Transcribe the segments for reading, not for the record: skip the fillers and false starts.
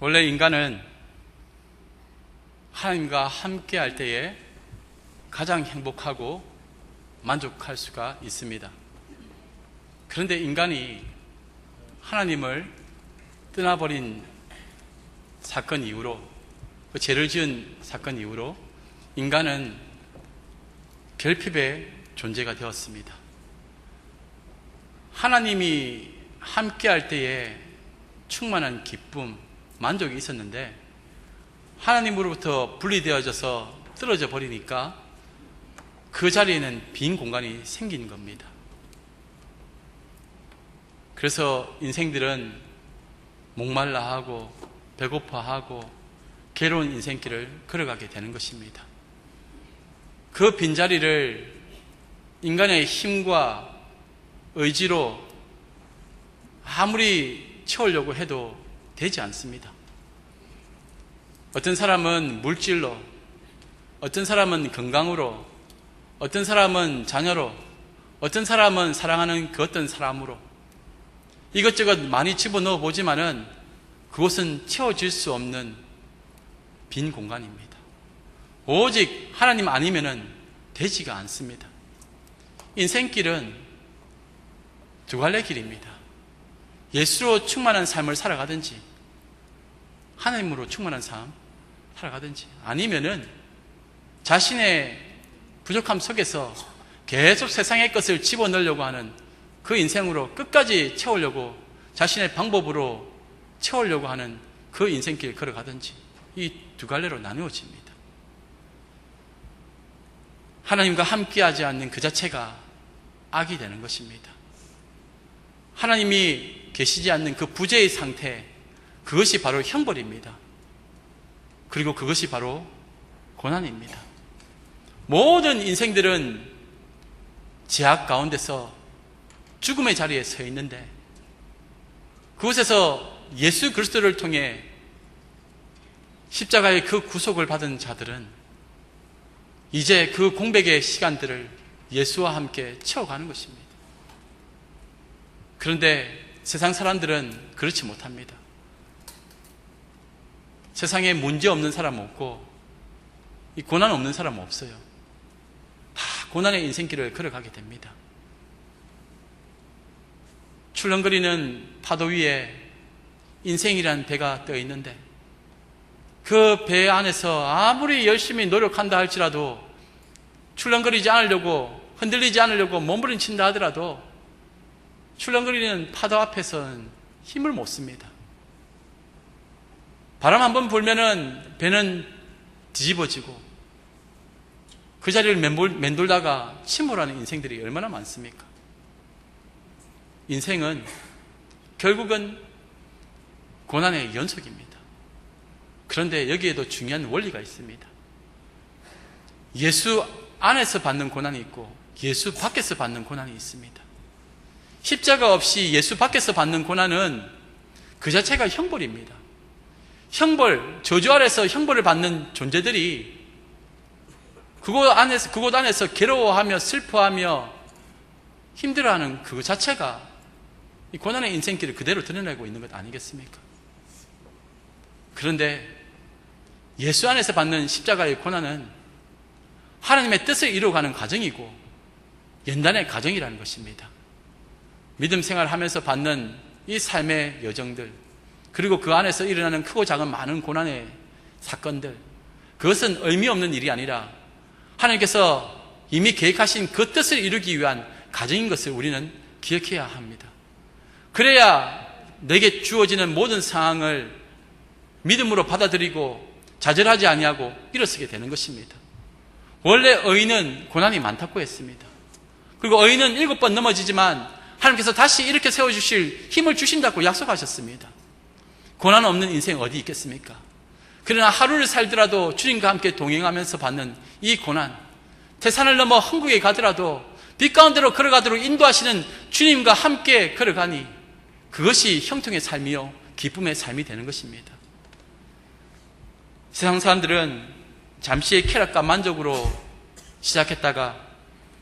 원래 인간은 하나님과 함께 할 때에 가장 행복하고 만족할 수가 있습니다. 그런데 인간이 하나님을 떠나버린 사건 이후로, 그 죄를 지은 사건 이후로 인간은 결핍의 존재가 되었습니다. 하나님이 함께 할 때에 충만한 기쁨, 만족이 있었는데 하나님으로부터 분리되어져서 떨어져 버리니까 그 자리에는 빈 공간이 생긴 겁니다. 그래서 인생들은 목말라하고 배고파하고 괴로운 인생길을 걸어가게 되는 것입니다. 그 빈자리를 인간의 힘과 의지로 아무리 채우려고 해도 되지 않습니다. 어떤 사람은 물질로, 어떤 사람은 건강으로, 어떤 사람은 자녀로, 어떤 사람은 사랑하는 그 어떤 사람으로 이것저것 많이 집어넣어 보지만은 그것은 채워질 수 없는 빈 공간입니다. 오직 하나님 아니면은 되지가 않습니다. 인생길은 두 갈래 길입니다. 예수로 충만한 삶을 살아가든지 하나님으로 충만한 삶 살아가든지, 아니면은 자신의 부족함 속에서 계속 세상의 것을 집어넣으려고 하는 그 인생으로 끝까지 채우려고, 자신의 방법으로 채우려고 하는 그 인생길 걸어가든지, 이 두 갈래로 나누어집니다. 하나님과 함께하지 않는 그 자체가 악이 되는 것입니다. 하나님이 계시지 않는 그 부재의 상태, 그것이 바로 형벌입니다. 그리고 그것이 바로 고난입니다. 모든 인생들은 제약 가운데서 죽음의 자리에 서 있는데, 그곳에서 예수 그리스도를 통해 십자가의 그 구속을 받은 자들은 이제 그 공백의 시간들을 예수와 함께 채워가는 것입니다. 그런데 세상 사람들은 그렇지 못합니다. 세상에 문제 없는 사람 없고 이 고난 없는 사람 없어요. 다 고난의 인생길을 걸어가게 됩니다. 출렁거리는 파도 위에 인생이란 배가 떠 있는데 그 배 안에서 아무리 열심히 노력한다 할지라도 출렁거리지 않으려고, 흔들리지 않으려고 몸부림친다 하더라도 출렁거리는 파도 앞에서는 힘을 못 씁니다. 바람 한번 불면은 배는 뒤집어지고 그 자리를 맴돌다가 침몰하는 인생들이 얼마나 많습니까? 인생은 결국은 고난의 연속입니다. 그런데 여기에도 중요한 원리가 있습니다. 예수 안에서 받는 고난이 있고 예수 밖에서 받는 고난이 있습니다. 십자가 없이 예수 밖에서 받는 고난은 그 자체가 형벌입니다. 형벌, 저주 아래서 형벌을 받는 존재들이 그곳 안에서 괴로워하며 슬퍼하며 힘들어하는 그 자체가 이 고난의 인생길을 그대로 드러내고 있는 것 아니겠습니까? 그런데 예수 안에서 받는 십자가의 고난은 하나님의 뜻을 이루어가는 과정이고 연단의 과정이라는 것입니다. 믿음 생활하면서 받는 이 삶의 여정들, 그리고 그 안에서 일어나는 크고 작은 많은 고난의 사건들, 그것은 의미 없는 일이 아니라 하나님께서 이미 계획하신 그 뜻을 이루기 위한 과정인 것을 우리는 기억해야 합니다. 그래야 내게 주어지는 모든 상황을 믿음으로 받아들이고 좌절하지 아니하고 일어서게 되는 것입니다. 원래 의인은 고난이 많다고 했습니다. 그리고 의인은 7번 넘어지지만 하나님께서 다시 이렇게 세워주실 힘을 주신다고 약속하셨습니다. 고난 없는 인생 어디 있겠습니까? 그러나 하루를 살더라도 주님과 함께 동행하면서 받는 이 고난, 태산을 넘어 한국에 가더라도 빛 가운데로 걸어가도록 인도하시는 주님과 함께 걸어가니 그것이 형통의 삶이요 기쁨의 삶이 되는 것입니다. 세상 사람들은 잠시의 쾌락과 만족으로 시작했다가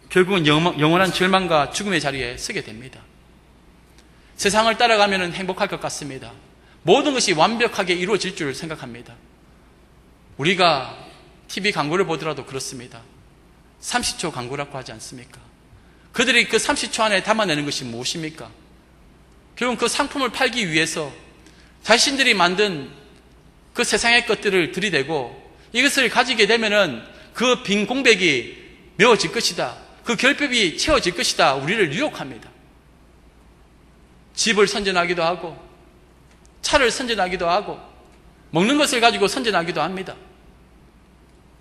결국은 영원한 절망과 죽음의 자리에 서게 됩니다. 세상을 따라가면 행복할 것 같습니다. 모든 것이 완벽하게 이루어질 줄 생각합니다. 우리가 TV 광고를 보더라도 그렇습니다. 30초 광고라고 하지 않습니까? 그들이 그 30초 안에 담아내는 것이 무엇입니까? 결국 그 상품을 팔기 위해서 자신들이 만든 그 세상의 것들을 들이대고 이것을 가지게 되면은 그 빈 공백이 메워질 것이다. 그 결핍이 채워질 것이다. 우리를 유혹합니다. 집을 선전하기도 하고 차를 선전하기도 하고 먹는 것을 가지고 선전하기도 합니다.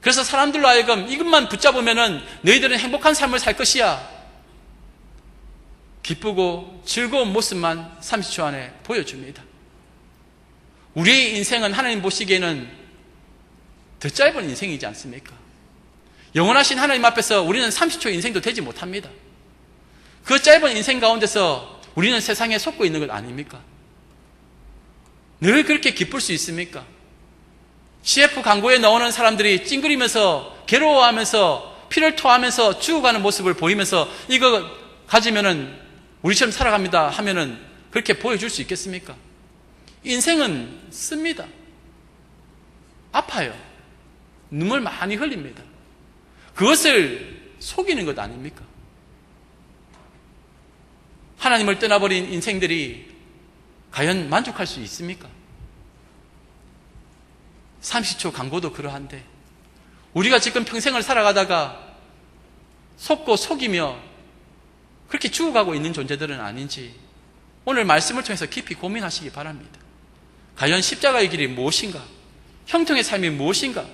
그래서 사람들로 하여금 이것만 붙잡으면은 너희들은 행복한 삶을 살 것이야. 기쁘고 즐거운 모습만 30초 안에 보여줍니다. 우리의 인생은 하나님 보시기에는 더 짧은 인생이지 않습니까? 영원하신 하나님 앞에서 우리는 30초 인생도 되지 못합니다. 그 짧은 인생 가운데서 우리는 세상에 속고 있는 것 아닙니까? 늘 그렇게 기쁠 수 있습니까? CF 광고에 나오는 사람들이 찡그리면서 괴로워하면서 피를 토하면서 죽어가는 모습을 보이면서 이거 가지면은 우리처럼 살아갑니다 하면은 그렇게 보여줄 수 있겠습니까? 인생은 씁니다. 아파요. 눈물 많이 흘립니다. 그것을 속이는 것 아닙니까? 하나님을 떠나버린 인생들이 과연 만족할 수 있습니까? 30초 광고도 그러한데 우리가 지금 평생을 살아가다가 속고 속이며 그렇게 죽어가고 있는 존재들은 아닌지 오늘 말씀을 통해서 깊이 고민하시기 바랍니다. 과연 십자가의 길이 무엇인가? 형통의 삶이 무엇인가?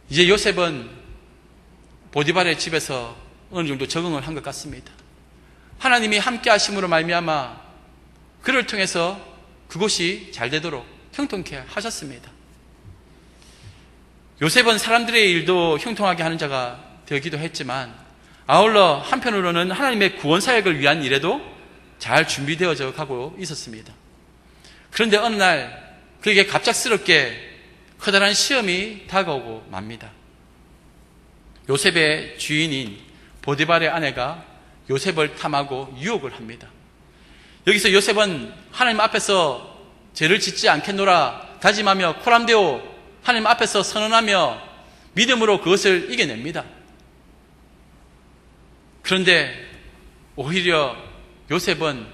이제 요셉은 보디발의 집에서 어느 정도 적응을 한 것 같습니다. 하나님이 함께 하심으로 말미암아 그를 통해서 그곳이 잘 되도록 형통케 하셨습니다. 요셉은 사람들의 일도 형통하게 하는 자가 되기도 했지만 아울러 한편으로는 하나님의 구원 사역을 위한 일에도 잘 준비되어져 가고 있었습니다. 그런데 어느 날 그에게 갑작스럽게 커다란 시험이 다가오고 맙니다. 요셉의 주인인 보디발의 아내가 요셉을 탐하고 유혹을 합니다. 여기서 요셉은 하나님 앞에서 죄를 짓지 않겠노라 다짐하며 코람데오 하나님 앞에서 선언하며 믿음으로 그것을 이겨냅니다. 그런데 오히려 요셉은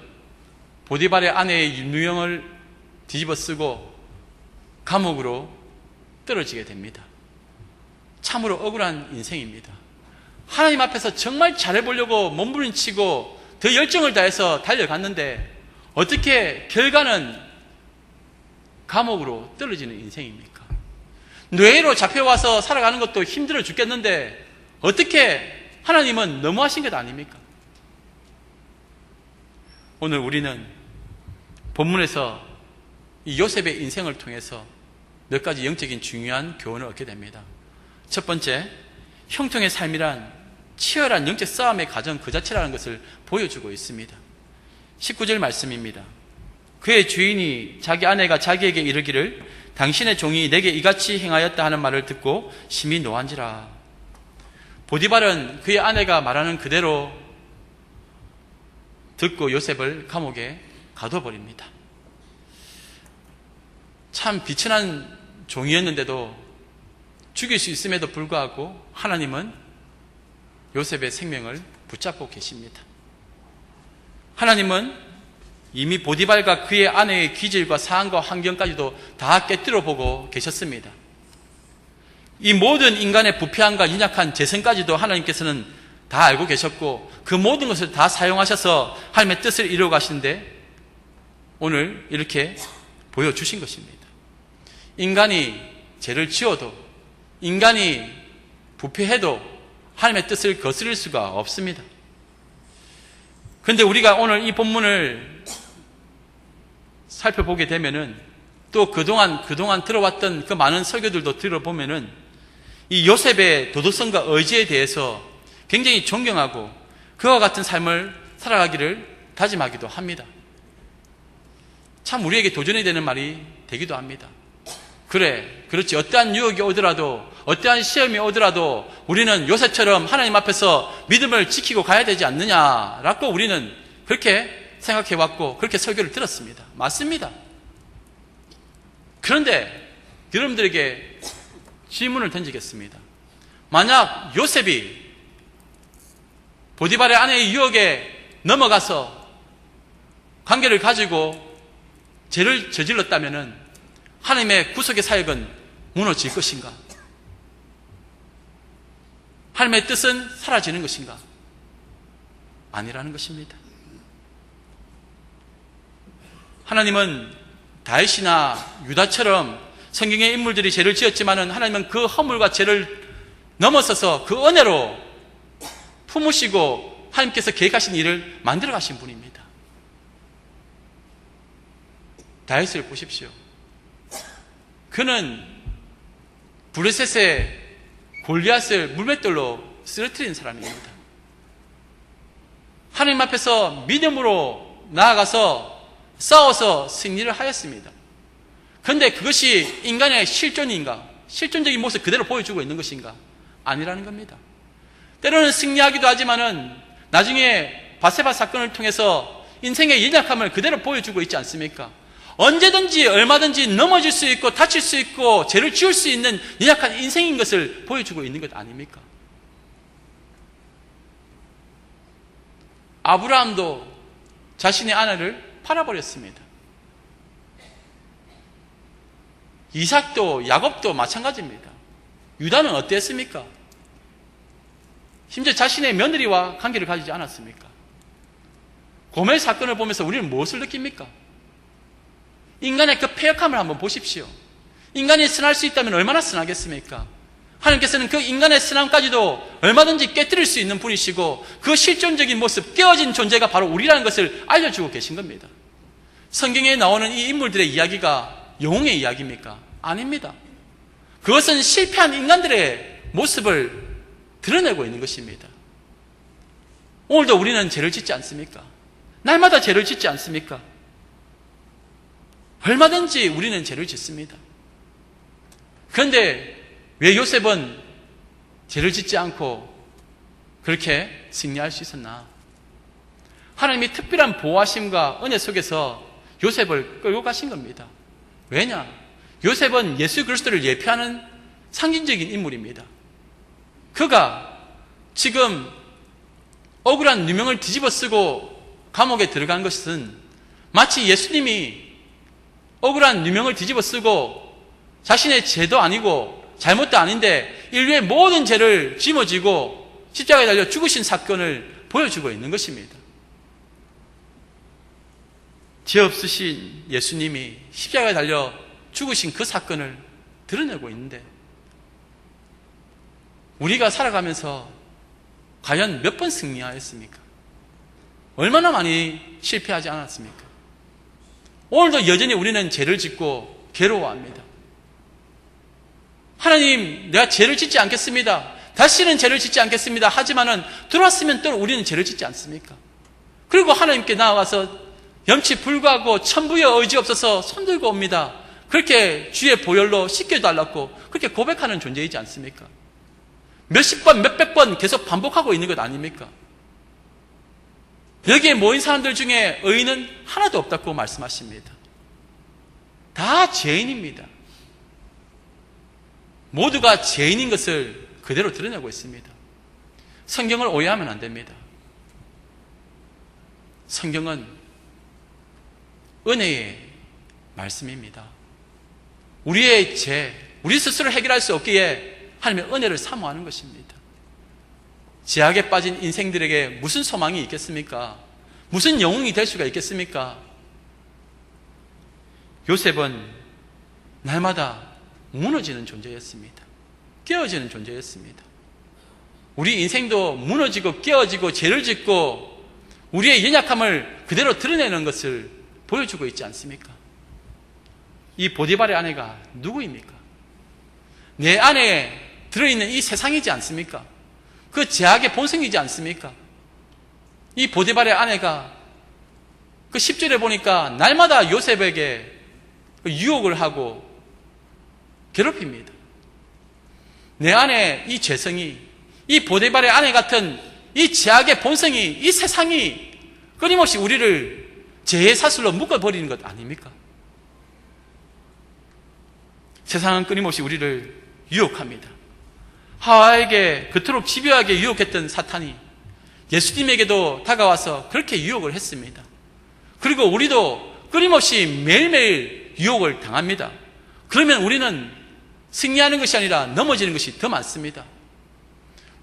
보디발의 아내의 누명을 뒤집어 쓰고 감옥으로 떨어지게 됩니다. 참으로 억울한 인생입니다. 하나님 앞에서 정말 잘해보려고 몸부림치고 더 열정을 다해서 달려갔는데 어떻게 결과는 감옥으로 떨어지는 인생입니까? 뇌로 잡혀와서 살아가는 것도 힘들어 죽겠는데 어떻게 하나님은 너무하신 것 아닙니까? 오늘 우리는 본문에서 이 요셉의 인생을 통해서 몇 가지 영적인 중요한 교훈을 얻게 됩니다. 첫 번째, 형통의 삶이란 치열한 영적 싸움의 과정 그 자체라는 것을 보여주고 있습니다. 19절 말씀입니다. 그의 주인이 자기 아내가 자기에게 이르기를 당신의 종이 내게 이같이 행하였다 하는 말을 듣고 심히 노한지라. 보디발은 그의 아내가 말하는 그대로 듣고 요셉을 감옥에 가둬버립니다. 참 비천한 종이었는데도 죽일 수 있음에도 불구하고 하나님은 요셉의 생명을 붙잡고 계십니다. 하나님은 이미 보디발과 그의 아내의 기질과 상황과 환경까지도 다 깨뜨려 보고 계셨습니다. 이 모든 인간의 부패함과 연약한 재성까지도 하나님께서는 다 알고 계셨고 그 모든 것을 다 사용하셔서 하나님의 뜻을 이루어 가시는데 오늘 이렇게 보여주신 것입니다. 인간이 죄를 지어도 인간이 부패해도 하나님의 뜻을 거스릴 수가 없습니다. 그런데 우리가 오늘 이 본문을 살펴보게 되면은 또 그동안 들어왔던 그 많은 설교들도 들어보면은 이 요셉의 도덕성과 의지에 대해서 굉장히 존경하고 그와 같은 삶을 살아가기를 다짐하기도 합니다. 참 우리에게 도전이 되는 말이 되기도 합니다. 그래, 그렇지. 어떠한 유혹이 오더라도, 어떠한 시험이 오더라도 우리는 요셉처럼 하나님 앞에서 믿음을 지키고 가야 되지 않느냐라고 우리는 그렇게 생각해 왔고 그렇게 설교를 들었습니다. 맞습니다. 그런데 여러분들에게 질문을 던지겠습니다. 만약 요셉이 보디발의 아내의 유혹에 넘어가서 관계를 가지고 죄를 저질렀다면 하나님의 구속의 사역은 무너질 것인가? 하나님의 뜻은 사라지는 것인가? 아니라는 것입니다. 하나님은 다윗이나 유다처럼 성경의 인물들이 죄를 지었지만은 하나님은 그 허물과 죄를 넘어서서 그 은혜로 품으시고 하나님께서 계획하신 일을 만들어 가신 분입니다. 다윗을 보십시오. 그는 블레셋의 골리앗을 물맷돌로 쓰러뜨린 사람입니다. 하나님 앞에서 믿음으로 나아가서 싸워서 승리를 하였습니다. 그런데 그것이 인간의 실존인가? 실존적인 모습 그대로 보여주고 있는 것인가? 아니라는 겁니다. 때로는 승리하기도 하지만은 나중에 바세바 사건을 통해서 인생의 연약함을 그대로 보여주고 있지 않습니까? 언제든지 얼마든지 넘어질 수 있고 다칠 수 있고 죄를 지을 수 있는 연약한 인생인 것을 보여주고 있는 것 아닙니까? 아브라함도 자신의 아내를 팔아버렸습니다. 이삭도 야곱도 마찬가지입니다. 유다는 어땠습니까? 심지어 자신의 며느리와 관계를 가지지 않았습니까? 고멜 사건을 보면서 우리는 무엇을 느낍니까? 인간의 그 패역함을 한번 보십시오. 인간이 선할 수 있다면 얼마나 선하겠습니까? 하나님께서는 그 인간의 선함까지도 얼마든지 깨뜨릴 수 있는 분이시고 그 실존적인 모습, 깨어진 존재가 바로 우리라는 것을 알려주고 계신 겁니다. 성경에 나오는 이 인물들의 이야기가 영웅의 이야기입니까? 아닙니다. 그것은 실패한 인간들의 모습을 드러내고 있는 것입니다. 오늘도 우리는 죄를 짓지 않습니까? 날마다 죄를 짓지 않습니까? 얼마든지 우리는 죄를 짓습니다. 그런데 왜 요셉은 죄를 짓지 않고 그렇게 승리할 수 있었나? 하나님이 특별한 보호하심과 은혜 속에서 요셉을 끌고 가신 겁니다. 왜냐? 요셉은 예수 그리스도를 예표하는 상징적인 인물입니다. 그가 지금 억울한 누명을 뒤집어 쓰고 감옥에 들어간 것은 마치 예수님이 억울한 누명을 뒤집어 쓰고 자신의 죄도 아니고 잘못도 아닌데 인류의 모든 죄를 짊어지고 십자가에 달려 죽으신 사건을 보여주고 있는 것입니다. 죄 없으신 예수님이 십자가에 달려 죽으신 그 사건을 드러내고 있는데 우리가 살아가면서 과연 몇 번 승리하였습니까? 얼마나 많이 실패하지 않았습니까? 오늘도 여전히 우리는 죄를 짓고 괴로워합니다. 하나님, 내가 죄를 짓지 않겠습니다. 다시는 죄를 짓지 않겠습니다. 하지만은 들어왔으면 또 우리는 죄를 짓지 않습니까? 그리고 하나님께 나아가서 염치 불구하고 천부의 의지 없어서 손들고 옵니다. 그렇게 주의 보혈로 씻겨달라고 그렇게 고백하는 존재이지 않습니까? 몇십 번, 몇백 번 계속 반복하고 있는 것 아닙니까? 여기에 모인 사람들 중에 의인은 하나도 없다고 말씀하십니다. 다 죄인입니다. 모두가 죄인인 것을 그대로 드러내고 있습니다. 성경을 오해하면 안 됩니다. 성경은 은혜의 말씀입니다. 우리의 죄, 우리 스스로 해결할 수 없기에 하나님의 은혜를 사모하는 것입니다. 죄악에 빠진 인생들에게 무슨 소망이 있겠습니까? 무슨 영웅이 될 수가 있겠습니까? 요셉은 날마다 무너지는 존재였습니다. 깨어지는 존재였습니다. 우리 인생도 무너지고 깨어지고 죄를 짓고 우리의 연약함을 그대로 드러내는 것을 보여주고 있지 않습니까? 이 보디발의 아내가 누구입니까? 내 안에 들어있는 이 세상이지 않습니까? 그 죄악의 본성이지 않습니까? 이 보디발의 아내가 그 10절에 보니까 날마다 요셉에게 유혹을 하고 괴롭힙니다. 내 안에 이 죄성이, 이 보디발의 아내 같은 이 죄악의 본성이, 이 세상이 끊임없이 우리를 죄의 사슬로 묶어버리는 것 아닙니까? 세상은 끊임없이 우리를 유혹합니다. 하와에게 그토록 집요하게 유혹했던 사탄이 예수님에게도 다가와서 그렇게 유혹을 했습니다. 그리고 우리도 끊임없이 매일매일 유혹을 당합니다. 그러면 우리는 승리하는 것이 아니라 넘어지는 것이 더 많습니다.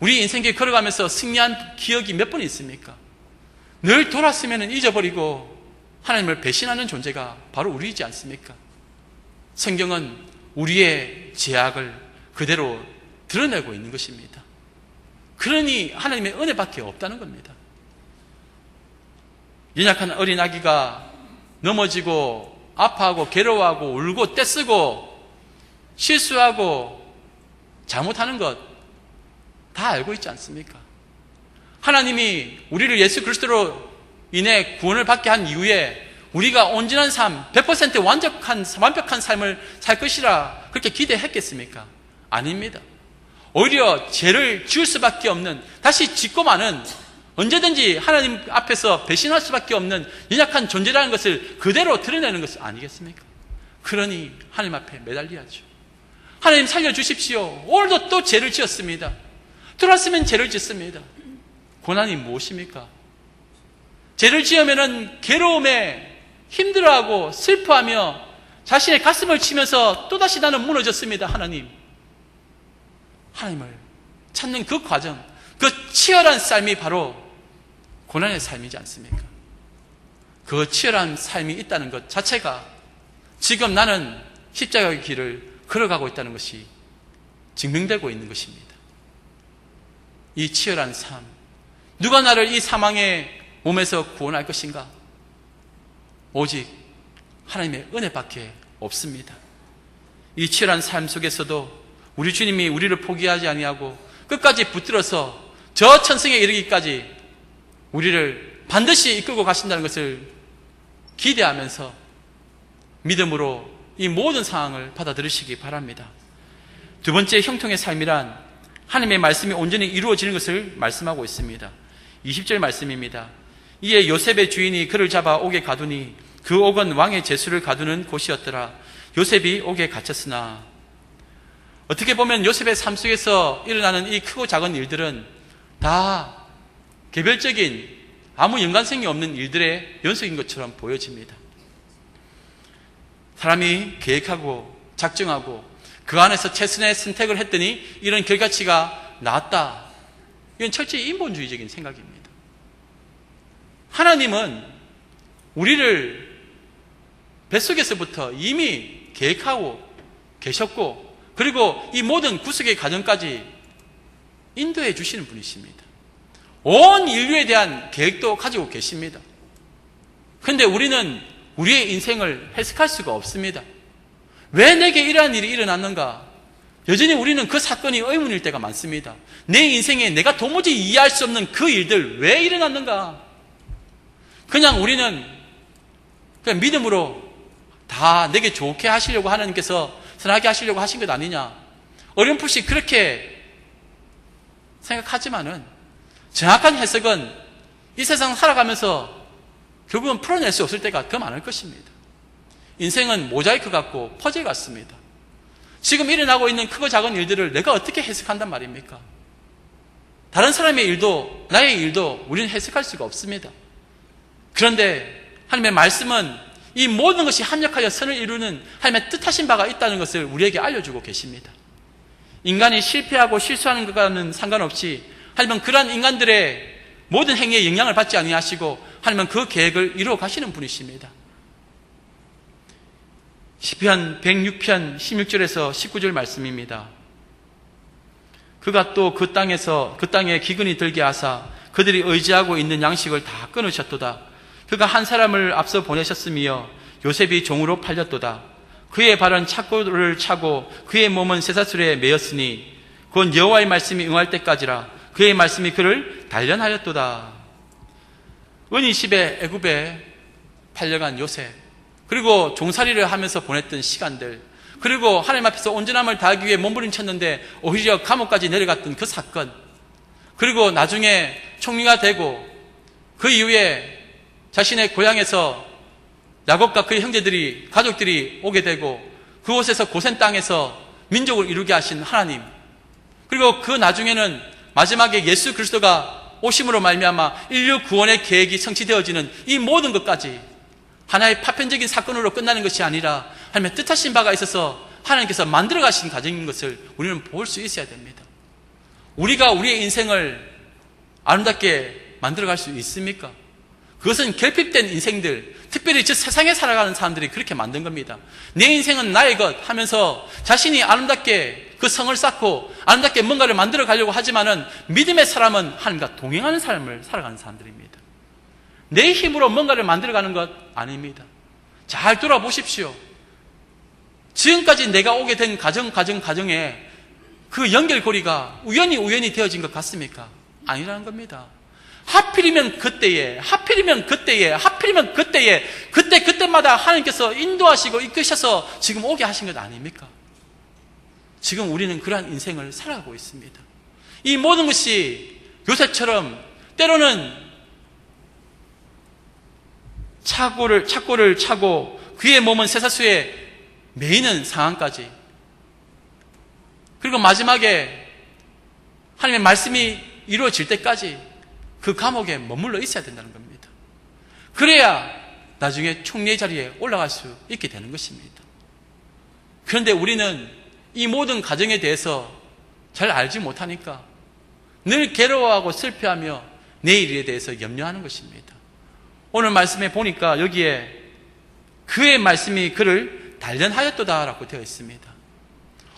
우리 인생길 걸어가면서 승리한 기억이 몇 번 있습니까? 늘 돌았으면 잊어버리고 하나님을 배신하는 존재가 바로 우리이지 않습니까? 성경은 우리의 죄악을 그대로 드러내고 있는 것입니다. 그러니 하나님의 은혜밖에 없다는 겁니다. 연약한 어린아기가 넘어지고 아파하고 괴로워하고 울고 떼쓰고 실수하고 잘못하는 것 다 알고 있지 않습니까? 하나님이 우리를 예수 그리스도로 인해 구원을 받게 한 이후에 우리가 온전한 삶, 100% 완벽한 삶을 살 것이라 그렇게 기대했겠습니까? 아닙니다. 오히려 죄를 지을 수밖에 없는, 다시 짓고 마는, 언제든지 하나님 앞에서 배신할 수밖에 없는 연약한 존재라는 것을 그대로 드러내는 것이 아니겠습니까? 그러니 하나님 앞에 매달려야죠. 하나님 살려주십시오. 오늘도 또 죄를 지었습니다. 들어왔으면 죄를 짓습니다. 고난이 무엇입니까? 죄를 지으면 괴로움에 힘들어하고 슬퍼하며 자신의 가슴을 치면서 또다시 나는 무너졌습니다. 하나님을 찾는 그 과정, 그 치열한 삶이 바로 고난의 삶이지 않습니까? 그 치열한 삶이 있다는 것 자체가 지금 나는 십자가의 길을 걸어가고 있다는 것이 증명되고 있는 것입니다. 이 치열한 삶, 누가 나를 이 사망의 몸에서 구원할 것인가? 오직 하나님의 은혜밖에 없습니다. 이 치열한 삶 속에서도 우리 주님이 우리를 포기하지 아니하고 끝까지 붙들어서 저 천승에 이르기까지 우리를 반드시 이끌고 가신다는 것을 기대하면서 믿음으로 이 모든 상황을 받아들이시기 바랍니다. 두 번째 형통의 삶이란 하나님의 말씀이 온전히 이루어지는 것을 말씀하고 있습니다. 20절 말씀입니다. 이에 요셉의 주인이 그를 잡아 옥에 가두니 그 옥은 왕의 제수를 가두는 곳이었더라. 요셉이 옥에 갇혔으나, 어떻게 보면 요셉의 삶 속에서 일어나는 이 크고 작은 일들은 다 개별적인 아무 연관성이 없는 일들의 연속인 것처럼 보여집니다. 사람이 계획하고 작정하고 그 안에서 최선의 선택을 했더니 이런 결과치가 나왔다. 이건 철저히 인본주의적인 생각입니다. 하나님은 우리를 뱃속에서부터 이미 계획하고 계셨고, 그리고 이 모든 구속의 과정까지 인도해 주시는 분이십니다. 온 인류에 대한 계획도 가지고 계십니다. 그런데 우리는 우리의 인생을 해석할 수가 없습니다. 왜 내게 이러한 일이 일어났는가? 여전히 우리는 그 사건이 의문일 때가 많습니다. 내 인생에 내가 도무지 이해할 수 없는 그 일들 왜 일어났는가? 그냥 우리는 그냥 믿음으로 다 내게 좋게 하시려고 하나님께서 선하게 하시려고 하신 것 아니냐? 어렴풋이 그렇게 생각하지만은 정확한 해석은 이 세상 살아가면서 결국은 풀어낼 수 없을 때가 더 많을 것입니다. 인생은 모자이크 같고 퍼즐 같습니다. 지금 일어나고 있는 크고 작은 일들을 내가 어떻게 해석한단 말입니까? 다른 사람의 일도 나의 일도 우리는 해석할 수가 없습니다. 그런데 하나님의 말씀은 이 모든 것이 합력하여 선을 이루는 하나님의 뜻하신 바가 있다는 것을 우리에게 알려주고 계십니다. 인간이 실패하고 실수하는 것과는 상관없이 하나님은 그러한 인간들의 모든 행위에 영향을 받지 아니하시고 하나님은 그 계획을 이루어 가시는 분이십니다. 시편 106편 16절에서 19절 말씀입니다. 그가 또 그 땅에 기근이 들게 하사 그들이 의지하고 있는 양식을 다 끊으셨도다. 그가 한 사람을 앞서 보내셨으며 요셉이 종으로 팔렸도다. 그의 발은 착고를 차고 그의 몸은 쇠사슬에 매였으니 그건 여호와의 말씀이 응할 때까지라. 그의 말씀이 그를 단련하였도다. 은 20에 애굽에 팔려간 요셉, 그리고 종살이를 하면서 보냈던 시간들, 그리고 하나님 앞에서 온전함을 다하기 위해 몸부림쳤는데 오히려 감옥까지 내려갔던 그 사건, 그리고 나중에 총리가 되고 그 이후에 자신의 고향에서 야곱과 그의 형제들이, 가족들이 오게 되고 그곳에서 고센 땅에서 민족을 이루게 하신 하나님, 그리고 그 나중에는 마지막에 예수 그리스도가 오심으로 말미암아 인류 구원의 계획이 성취되어지는 이 모든 것까지 하나의 파편적인 사건으로 끝나는 것이 아니라 하나님의 뜻하신 바가 있어서 하나님께서 만들어 가신 과정인 것을 우리는 볼 수 있어야 됩니다. 우리가 우리의 인생을 아름답게 만들어갈 수 있습니까? 그것은 결핍된 인생들, 특별히 저 세상에 살아가는 사람들이 그렇게 만든 겁니다. 내 인생은 나의 것 하면서 자신이 아름답게 그 성을 쌓고 아름답게 뭔가를 만들어 가려고 하지만은 믿음의 사람은 하나님과 동행하는 삶을 살아가는 사람들입니다. 내 힘으로 뭔가를 만들어가는 것 아닙니다. 잘 돌아보십시오. 지금까지 내가 오게 된 가정에 그 연결고리가 우연히 되어진 것 같습니까? 아니라는 겁니다. 하필이면 그때에 그때마다 하나님께서 인도하시고 이끄셔서 지금 오게 하신 것 아닙니까? 지금 우리는 그러한 인생을 살아가고 있습니다. 이 모든 것이 요셉처럼 때로는 착고를 차고 그의 몸은 쇠사슬에 매이는 상황까지, 그리고 마지막에 하나님의 말씀이 이루어질 때까지 그 감옥에 머물러 있어야 된다는 겁니다. 그래야 나중에 총리의 자리에 올라갈 수 있게 되는 것입니다. 그런데 우리는 이 모든 과정에 대해서 잘 알지 못하니까 늘 괴로워하고 슬퍼하며 내일에 대해서 염려하는 것입니다. 오늘 말씀에 보니까 여기에 그의 말씀이 그를 단련하였도다라고 되어 있습니다.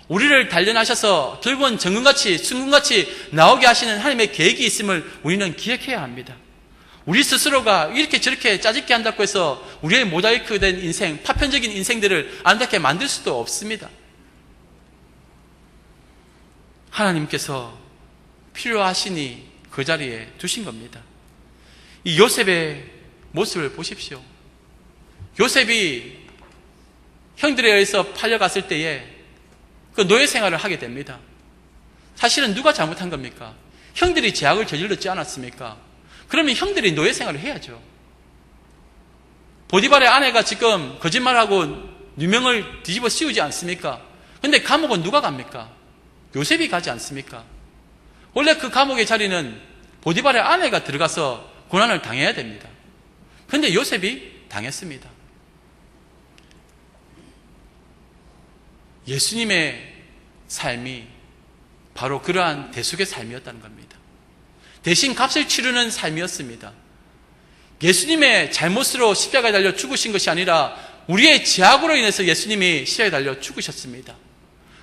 우리를 단련하셔서 결국은 정금같이 순금같이 나오게 하시는 하나님의 계획이 있음을 우리는 기억해야 합니다. 우리 스스로가 이렇게 저렇게 짜집게 한다고 해서 우리의 모자이크된 인생, 파편적인 인생들을 아름답게 만들 수도 없습니다. 하나님께서 필요하시니 그 자리에 두신 겁니다. 이 요셉의 모습을 보십시오. 요셉이 형들에 의해서 팔려갔을 때에 그 노예 생활을 하게 됩니다. 사실은 누가 잘못한 겁니까? 형들이 죄악을 저질렀지 않았습니까? 그러면 형들이 노예 생활을 해야죠. 보디발의 아내가 지금 거짓말하고 누명을 뒤집어 씌우지 않습니까? 근데 감옥은 누가 갑니까? 요셉이 가지 않습니까? 원래 그 감옥의 자리는 보디발의 아내가 들어가서 고난을 당해야 됩니다. 그런데 요셉이 당했습니다. 예수님의 삶이 바로 그러한 대속의 삶이었다는 겁니다. 대신 값을 치르는 삶이었습니다. 예수님의 잘못으로 십자가에 달려 죽으신 것이 아니라 우리의 죄악으로 인해서 예수님이 십자가에 달려 죽으셨습니다.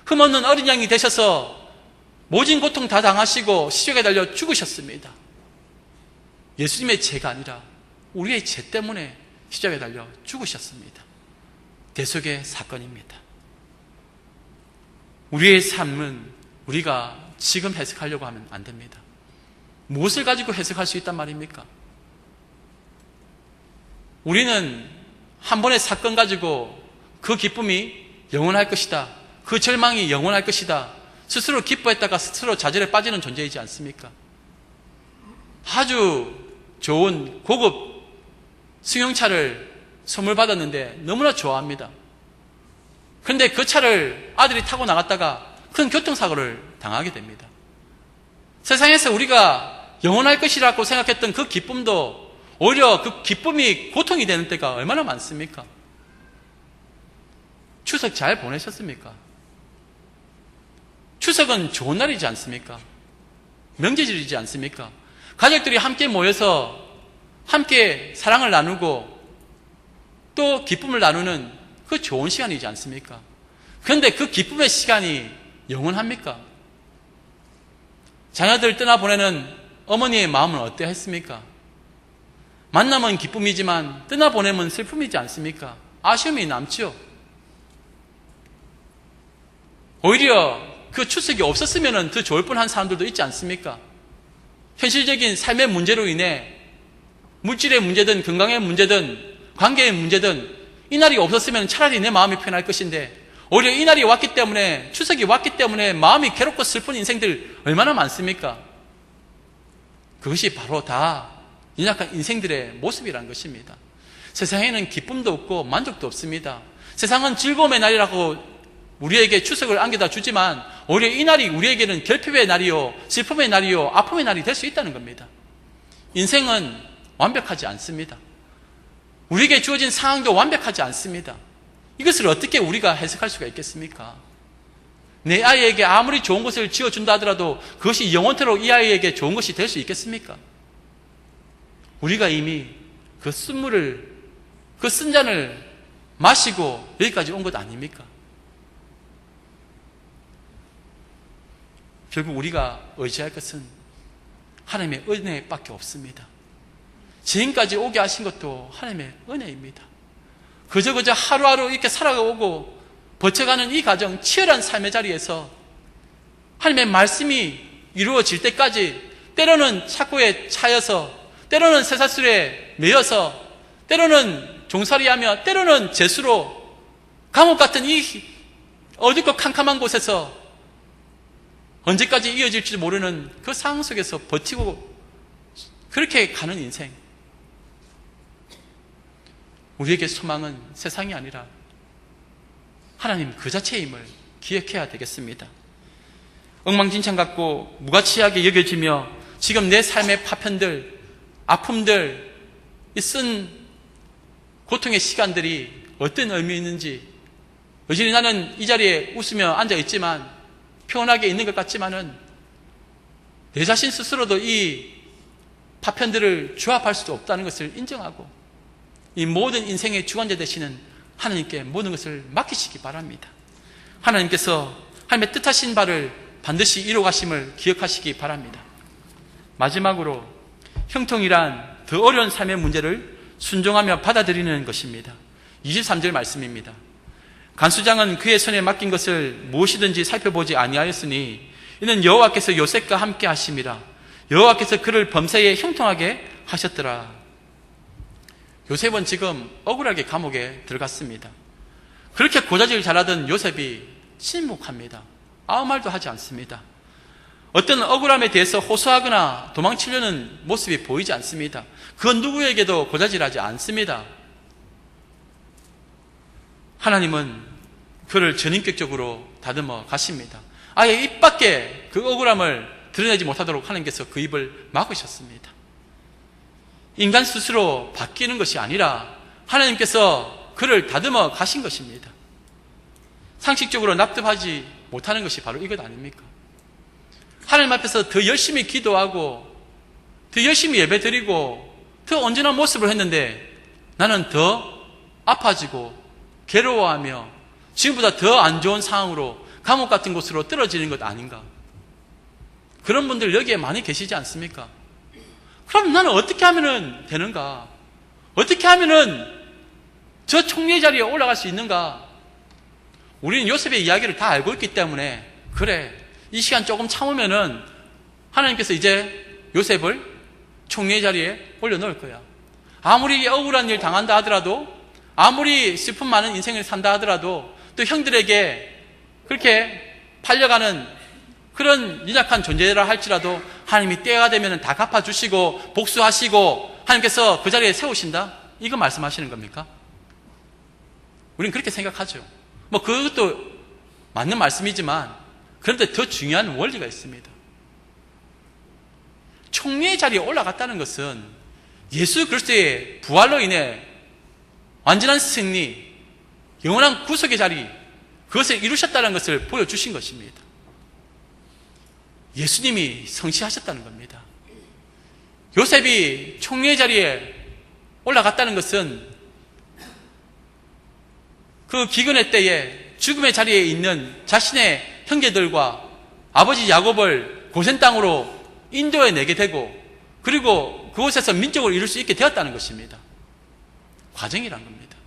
흠없는 어린 양이 되셔서 모진 고통 다 당하시고 십자가에 달려 죽으셨습니다. 예수님의 죄가 아니라 우리의 죄 때문에 십자가에 달려 죽으셨습니다. 대속의 사건입니다. 우리의 삶은 우리가 지금 해석하려고 하면 안 됩니다. 무엇을 가지고 해석할 수 있단 말입니까? 우리는 한 번의 사건 가지고 그 기쁨이 영원할 것이다, 그 절망이 영원할 것이다, 스스로 기뻐했다가 스스로 좌절에 빠지는 존재이지 않습니까? 아주 좋은 고급 승용차를 선물 받았는데 너무나 좋아합니다. 그런데 그 차를 아들이 타고 나갔다가 큰 교통사고를 당하게 됩니다. 세상에서 우리가 영원할 것이라고 생각했던 그 기쁨도 오히려 그 기쁨이 고통이 되는 때가 얼마나 많습니까? 추석 잘 보내셨습니까? 추석은 좋은 날이지 않습니까? 명제절이지 않습니까? 가족들이 함께 모여서 함께 사랑을 나누고 또 기쁨을 나누는 그 좋은 시간이지 않습니까? 그런데 그 기쁨의 시간이 영원합니까? 자녀들 떠나보내는 어머니의 마음은 어떠했습니까? 만남은 기쁨이지만 떠나보내면 슬픔이지 않습니까? 아쉬움이 남지요. 오히려 그 추석이 없었으면 더 좋을 뻔한 사람들도 있지 않습니까? 현실적인 삶의 문제로 인해 물질의 문제든 건강의 문제든 관계의 문제든 이 날이 없었으면 차라리 내 마음이 편할 것인데 오히려 이 날이 왔기 때문에, 추석이 왔기 때문에 마음이 괴롭고 슬픈 인생들 얼마나 많습니까? 그것이 바로 다 연약한 인생들의 모습이라는 것입니다. 세상에는 기쁨도 없고 만족도 없습니다. 세상은 즐거움의 날이라고 우리에게 추석을 안겨다 주지만 오히려 이 날이 우리에게는 결핍의 날이요, 슬픔의 날이요, 아픔의 날이 될 수 있다는 겁니다. 인생은 완벽하지 않습니다. 우리에게 주어진 상황도 완벽하지 않습니다. 이것을 어떻게 우리가 해석할 수가 있겠습니까? 내 아이에게 아무리 좋은 것을 지어준다 하더라도 그것이 영원토록 이 아이에게 좋은 것이 될 수 있겠습니까? 우리가 이미 그 쓴물을, 그 쓴 잔을 마시고 여기까지 온 것 아닙니까? 결국 우리가 의지할 것은 하나님의 은혜밖에 없습니다. 지금까지 오게 하신 것도 하나님의 은혜입니다. 그저 하루하루 이렇게 살아오고 버텨가는 이 가정, 치열한 삶의 자리에서 하나님의 말씀이 이루어질 때까지 때로는 착고에 차여서, 때로는 쇠사슬에 매여서, 때로는 종살이하며, 때로는 재수로 감옥 같은 이 어둡고 캄캄한 곳에서 언제까지 이어질지 모르는 그 상황 속에서 버티고 그렇게 가는 인생. 우리에게 소망은 세상이 아니라 하나님 그 자체임을 기억해야 되겠습니다. 엉망진창 같고 무가치하게 여겨지며 지금 내 삶의 파편들, 아픔들, 이 쓴 고통의 시간들이 어떤 의미 있는지, 여전히 나는 이 자리에 웃으며 앉아있지만 평온하게 있는 것 같지만은 내 자신 스스로도 이 파편들을 조합할 수도 없다는 것을 인정하고 이 모든 인생의 주관자 되시는 하나님께 모든 것을 맡기시기 바랍니다. 하나님께서 하나님의 뜻하신 바를 반드시 이루어가심을 기억하시기 바랍니다. 마지막으로 형통이란 더 어려운 삶의 문제를 순종하며 받아들이는 것입니다. 23절 말씀입니다. 간수장은 그의 손에 맡긴 것을 무엇이든지 살펴보지 아니하였으니 이는 여호와께서 요셉과 함께 하심이라. 여호와께서 그를 범사에 형통하게 하셨더라. 요셉은 지금 억울하게 감옥에 들어갔습니다. 그렇게 고자질 잘하던 요셉이 침묵합니다. 아무 말도 하지 않습니다. 어떤 억울함에 대해서 호소하거나 도망치려는 모습이 보이지 않습니다. 그 누구에게도 고자질하지 않습니다. 하나님은 그를 전인격적으로 다듬어 가십니다. 아예 입 밖에 그 억울함을 드러내지 못하도록 하나님께서 그 입을 막으셨습니다. 인간 스스로 바뀌는 것이 아니라 하나님께서 그를 다듬어 가신 것입니다. 상식적으로 납득하지 못하는 것이 바로 이것 아닙니까? 하나님 앞에서 더 열심히 기도하고 더 열심히 예배드리고 더 온전한 모습을 했는데 나는 더 아파지고 괴로워하며 지금보다 더 안 좋은 상황으로 감옥 같은 곳으로 떨어지는 것 아닌가? 그런 분들 여기에 많이 계시지 않습니까? 그럼 나는 어떻게 하면 되는가? 어떻게 하면 저 총리의 자리에 올라갈 수 있는가? 우리는 요셉의 이야기를 다 알고 있기 때문에 그래, 이 시간 조금 참으면은 하나님께서 이제 요셉을 총리의 자리에 올려놓을 거야. 아무리 억울한 일 당한다 하더라도, 아무리 슬픔 많은 인생을 산다 하더라도, 또 형들에게 그렇게 팔려가는 그런 연약한 존재라 할지라도 하나님이 때가 되면 다 갚아주시고 복수하시고 하나님께서 그 자리에 세우신다? 이거 말씀하시는 겁니까? 우리는 그렇게 생각하죠. 뭐 그것도 맞는 말씀이지만 그런데 더 중요한 원리가 있습니다. 총리의 자리에 올라갔다는 것은 예수 그리스도의 부활로 인해 완전한 승리, 영원한 구속의 자리, 그것을 이루셨다는 것을 보여주신 것입니다. 예수님이 성취하셨다는 겁니다. 요셉이 총리의 자리에 올라갔다는 것은 그 기근의 때에 죽음의 자리에 있는 자신의 형제들과 아버지 야곱을 고센 땅으로 인도해 내게 되고 그리고 그곳에서 민족을 이룰 수 있게 되었다는 것입니다. 과정이란 겁니다.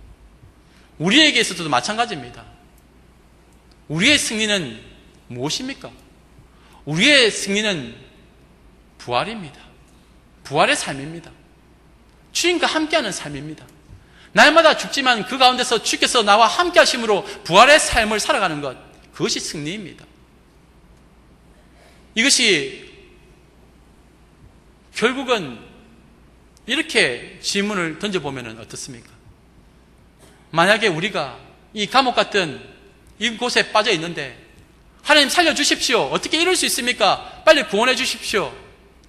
우리에게 있어서도 마찬가지입니다. 우리의 승리는 무엇입니까? 우리의 승리는 부활입니다. 부활의 삶입니다. 주님과 함께하는 삶입니다. 날마다 죽지만 그 가운데서 주께서 나와 함께 하심으로 부활의 삶을 살아가는 것, 그것이 승리입니다. 이것이 결국은 이렇게 질문을 던져보면 어떻습니까? 만약에 우리가 이 감옥 같은 이곳에 빠져 있는데 하나님 살려주십시오. 어떻게 이럴 수 있습니까? 빨리 구원해 주십시오.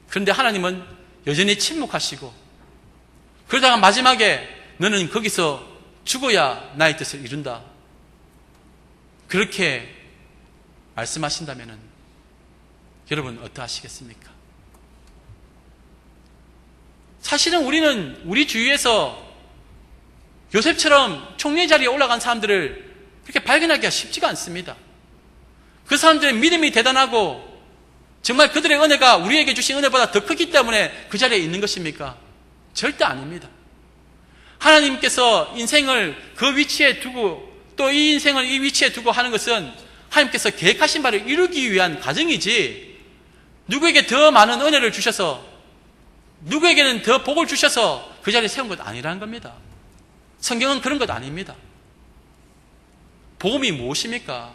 그런데 하나님은 여전히 침묵하시고 그러다가 마지막에 너는 거기서 죽어야 나의 뜻을 이룬다. 그렇게 말씀하신다면 여러분 어떠하시겠습니까? 사실은 우리는 우리 주위에서 요셉처럼 총리 자리에 올라간 사람들을 그렇게 발견하기가 쉽지가 않습니다. 그 사람들의 믿음이 대단하고 정말 그들의 은혜가 우리에게 주신 은혜보다 더 크기 때문에 그 자리에 있는 것입니까? 절대 아닙니다. 하나님께서 인생을 그 위치에 두고 또 이 인생을 이 위치에 두고 하는 것은 하나님께서 계획하신 바를 이루기 위한 과정이지 누구에게 더 많은 은혜를 주셔서 누구에게는 더 복을 주셔서 그 자리에 세운 것 아니라는 겁니다. 성경은 그런 것 아닙니다. 복음이 무엇입니까?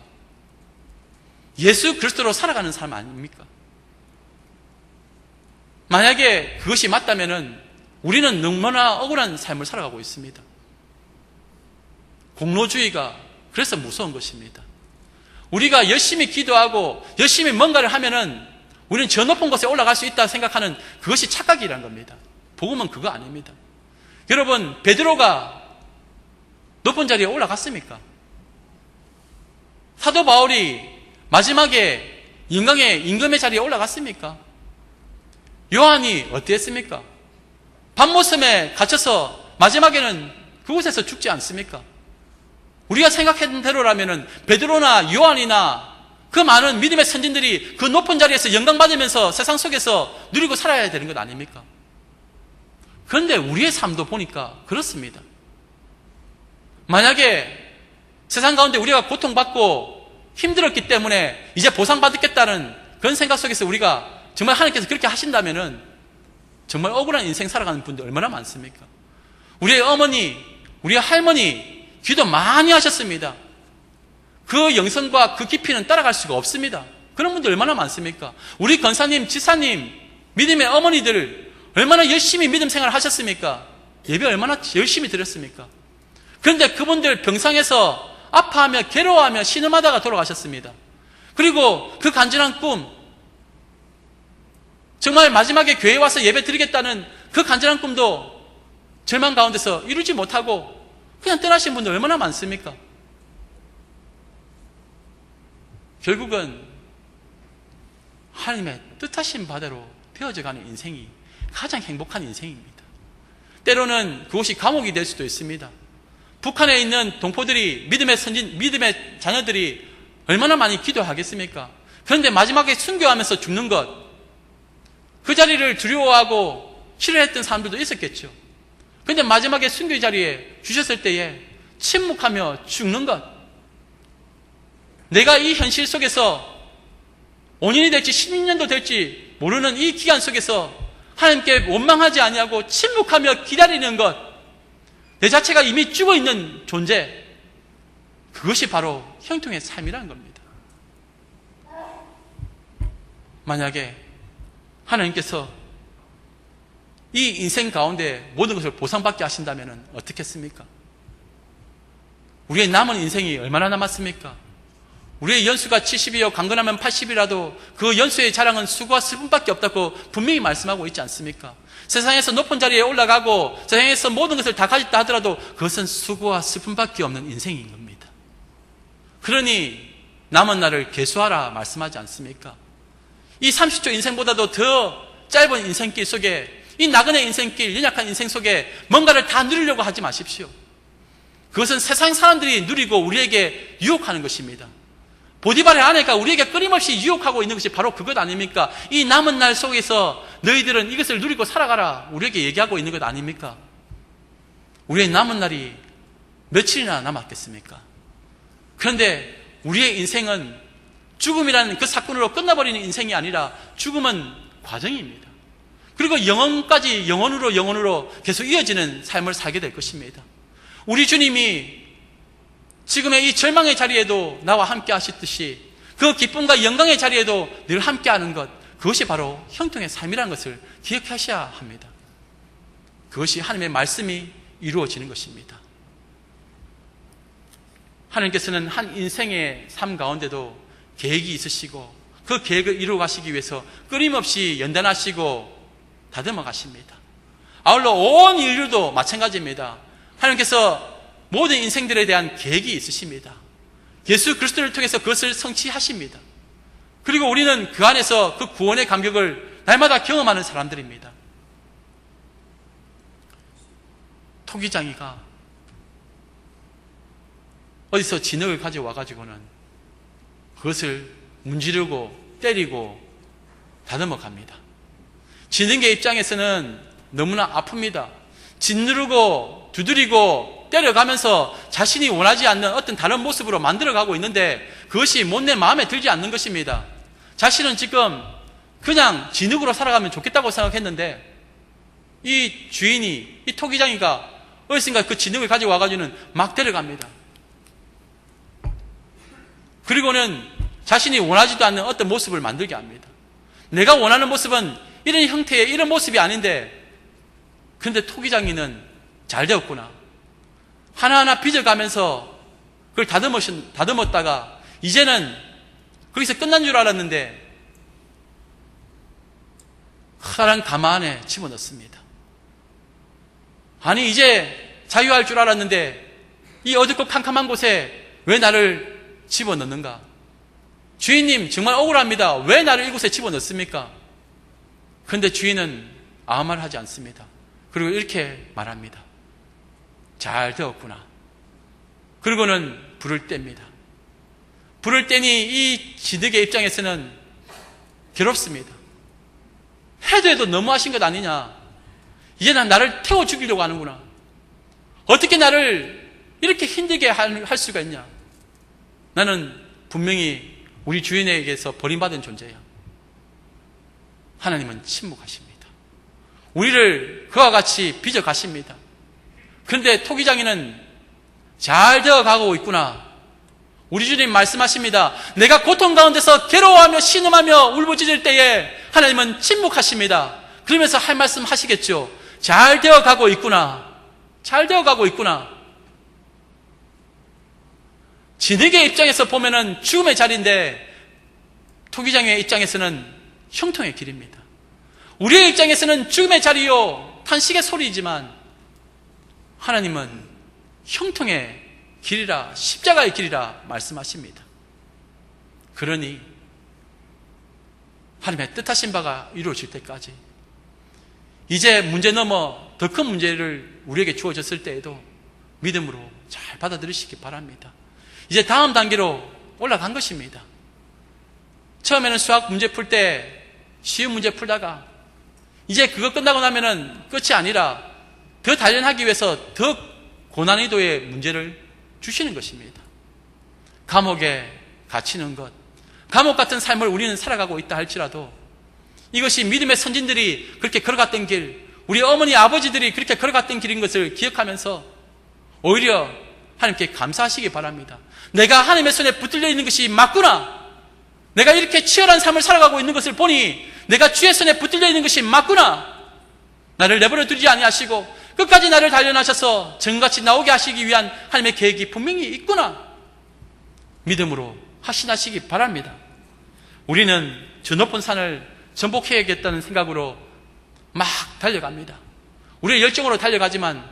예수 그리스도로 살아가는 사람 아닙니까? 만약에 그것이 맞다면 우리는 너무나 억울한 삶을 살아가고 있습니다. 공로주의가 그래서 무서운 것입니다. 우리가 열심히 기도하고 열심히 뭔가를 하면은 우리는 저 높은 곳에 올라갈 수 있다 생각하는 그것이 착각이란 겁니다. 복음은 그거 아닙니다. 여러분, 베드로가 높은 자리에 올라갔습니까? 사도 바울이 마지막에 영광의 임금의 자리에 올라갔습니까? 요한이 어땠습니까? 밤모섬에 갇혀서 마지막에는 그곳에서 죽지 않습니까? 우리가 생각했던 대로라면 베드로나 요한이나 그 많은 믿음의 선진들이 그 높은 자리에서 영광받으면서 세상 속에서 누리고 살아야 되는 것 아닙니까? 그런데 우리의 삶도 보니까 그렇습니다. 만약에 세상 가운데 우리가 고통받고 힘들었기 때문에 이제 보상받겠다는 그런 생각 속에서 우리가 정말 하나님께서 그렇게 하신다면 정말 억울한 인생 살아가는 분들 얼마나 많습니까? 우리의 어머니, 우리의 할머니 기도 많이 하셨습니다. 그 영성과 그 깊이는 따라갈 수가 없습니다. 그런 분들 얼마나 많습니까? 우리 권사님, 지사님, 믿음의 어머니들 얼마나 열심히 믿음 생활을 하셨습니까? 예배 얼마나 열심히 드렸습니까? 그런데 그분들 병상에서 아파하며 괴로워하며 신음하다가 돌아가셨습니다. 그리고 그 간절한 꿈, 정말 마지막에 교회에 와서 예배 드리겠다는 그 간절한 꿈도 절망 가운데서 이루지 못하고 그냥 떠나신 분들 얼마나 많습니까? 결국은 하나님의 뜻하신 바대로 되어져가는 인생이 가장 행복한 인생입니다. 때로는 그것이 감옥이 될 수도 있습니다. 북한에 있는 동포들이 믿음의 자녀들이 얼마나 많이 기도하겠습니까? 그런데 마지막에 순교하면서 죽는 것, 그 자리를 두려워하고 싫어했던 사람들도 있었겠죠. 그런데 마지막에 순교의 자리에 주셨을 때에 침묵하며 죽는 것, 내가 이 현실 속에서 5년이 될지 16년도 될지 모르는 이 기간 속에서 하나님께 원망하지 아니하고 침묵하며 기다리는 것, 내 자체가 이미 죽어있는 존재, 그것이 바로 형통의 삶이라는 겁니다. 만약에 하나님께서 이 인생 가운데 모든 것을 보상받게 하신다면 어떻겠습니까? 우리의 남은 인생이 얼마나 남았습니까? 우리의 연수가 70이요 강건하면 80이라도 그 연수의 자랑은 수고와 슬픔밖에 없다고 분명히 말씀하고 있지 않습니까? 세상에서 높은 자리에 올라가고 세상에서 모든 것을 다 가졌다 하더라도 그것은 수고와 슬픔밖에 없는 인생인 겁니다. 그러니 남은 날을 계수하라 말씀하지 않습니까? 이 30초 인생보다도 더 짧은 인생길 속에, 이 나그네 인생길, 연약한 인생 속에 뭔가를 다 누리려고 하지 마십시오. 그것은 세상 사람들이 누리고 우리에게 유혹하는 것입니다. 보디발의 아내가 우리에게 끊임없이 유혹하고 있는 것이 바로 그것 아닙니까? 이 남은 날 속에서 너희들은 이것을 누리고 살아가라 우리에게 얘기하고 있는 것 아닙니까? 우리의 남은 날이 며칠이나 남았겠습니까? 그런데 우리의 인생은 죽음이라는 그 사건으로 끝나버리는 인생이 아니라 죽음은 과정입니다. 그리고 영원까지 영원으로 계속 이어지는 삶을 살게 될 것입니다. 우리 주님이 지금의 이 절망의 자리에도 나와 함께 하셨듯이 그 기쁨과 영광의 자리에도 늘 함께 하는 것, 그것이 바로 형통의 삶이라는 것을 기억하셔야 합니다. 그것이 하나님의 말씀이 이루어지는 것입니다. 하나님께서는 한 인생의 삶 가운데도 계획이 있으시고 그 계획을 이루어 가시기 위해서 끊임없이 연단하시고 다듬어 가십니다. 아울러 온 인류도 마찬가지입니다. 하나님께서 모든 인생들에 대한 계획이 있으십니다. 예수 그리스도를 통해서 그것을 성취하십니다. 그리고 우리는 그 안에서 그 구원의 감격을 날마다 경험하는 사람들입니다. 토기장이가 어디서 진흙을 가져와가지고는 그것을 문지르고 때리고 다듬어 갑니다. 진흙의 입장에서는 너무나 아픕니다. 짓누르고 두드리고 때려가면서 자신이 원하지 않는 어떤 다른 모습으로 만들어가고 있는데 그것이 못내 마음에 들지 않는 것입니다. 자신은 지금 그냥 진흙으로 살아가면 좋겠다고 생각했는데 이 주인이, 이 토기장이가 어디선가 그 진흙을 가지고 와가지고는 막 데려갑니다. 그리고는 자신이 원하지도 않는 어떤 모습을 만들게 합니다. 내가 원하는 모습은 이런 형태의 이런 모습이 아닌데 그런데 토기장이는 잘 되었구나. 하나하나 빚어가면서 그걸 다듬었다가 이제는 거기서 끝난 줄 알았는데 커다란 가마 안에 집어넣습니다. 아니 이제 자유할 줄 알았는데 이 어둡고 캄캄한 곳에 왜 나를 집어넣는가? 주인님 정말 억울합니다. 왜 나를 이곳에 집어넣습니까? 그런데 주인은 아무 말 하지 않습니다. 그리고 이렇게 말합니다. 잘 되었구나. 그리고는 불을 뗍니다. 불을 떼니 이 진흙의 입장에서는 괴롭습니다. 해도 너무하신 것 아니냐. 이제 나를 태워 죽이려고 하는구나. 어떻게 나를 이렇게 힘들게 할 수가 있냐. 나는 분명히 우리 주인에게서 버림받은 존재야. 하나님은 침묵하십니다. 우리를 그와 같이 빚어가십니다. 그런데 토기장이는 잘 되어가고 있구나. 우리 주님 말씀하십니다. 내가 고통 가운데서 괴로워하며 신음하며 울부짖을 때에 하나님은 침묵하십니다. 그러면서 할 말씀 하시겠죠. 잘 되어가고 있구나. 잘 되어가고 있구나. 진흙의 입장에서 보면은 죽음의 자리인데 토기장의 입장에서는 형통의 길입니다. 우리의 입장에서는 죽음의 자리요 탄식의 소리이지만 하나님은 형통의 길이라 십자가의 길이라 말씀하십니다. 그러니 하나님의 뜻하신 바가 이루어질 때까지 이제 문제 넘어 더 큰 문제를 우리에게 주어졌을 때에도 믿음으로 잘 받아들이시기 바랍니다. 이제 다음 단계로 올라간 것입니다. 처음에는 수학 문제 풀 때 쉬운 문제 풀다가 이제 그거 끝나고 나면은 끝이 아니라 더 단련하기 위해서 더 고난이도의 문제를 주시는 것입니다. 감옥에 갇히는 것, 감옥 같은 삶을 우리는 살아가고 있다 할지라도 이것이 믿음의 선진들이 그렇게 걸어갔던 길, 우리 어머니 아버지들이 그렇게 걸어갔던 길인 것을 기억하면서 오히려 하나님께 감사하시기 바랍니다. 내가 하나님의 손에 붙들려 있는 것이 맞구나. 내가 이렇게 치열한 삶을 살아가고 있는 것을 보니 내가 주의 손에 붙들려 있는 것이 맞구나. 나를 내버려 두지 아니하시고 끝까지 나를 단련하셔서 정같이 나오게 하시기 위한 하나님의 계획이 분명히 있구나. 믿음으로 확신하시기 바랍니다. 우리는 저 높은 산을 정복해야겠다는 생각으로 막 달려갑니다. 우리의 열정으로 달려가지만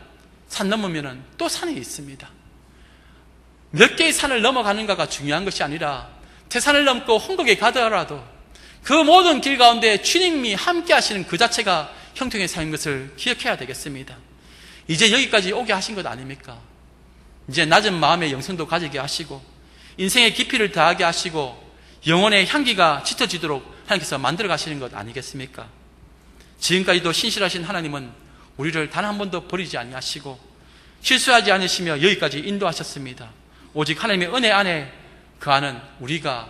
산 넘으면 또 산이 있습니다. 몇 개의 산을 넘어가는가가 중요한 것이 아니라 태산을 넘고 홍곡에 가더라도 그 모든 길 가운데 주님이 함께 하시는 그 자체가 형통의 삶인 것을 기억해야 되겠습니다. 이제 여기까지 오게 하신 것 아닙니까? 이제 낮은 마음의 영성도 가지게 하시고 인생의 깊이를 더하게 하시고 영혼의 향기가 짙어지도록 하나님께서 만들어 가시는 것 아니겠습니까? 지금까지도 신실하신 하나님은 우리를 단 한 번도 버리지 아니하시고 실수하지 않으시며 여기까지 인도하셨습니다. 오직 하나님의 은혜 안에 그 안은 우리가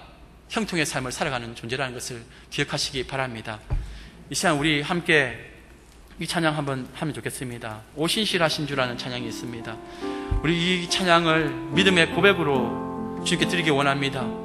형통의 삶을 살아가는 존재라는 것을 기억하시기 바랍니다. 이 시간 우리 함께 이 찬양 한번 하면 좋겠습니다. 오신실하신 주라는 찬양이 있습니다. 우리 이 찬양을 믿음의 고백으로 주님께 드리기 원합니다.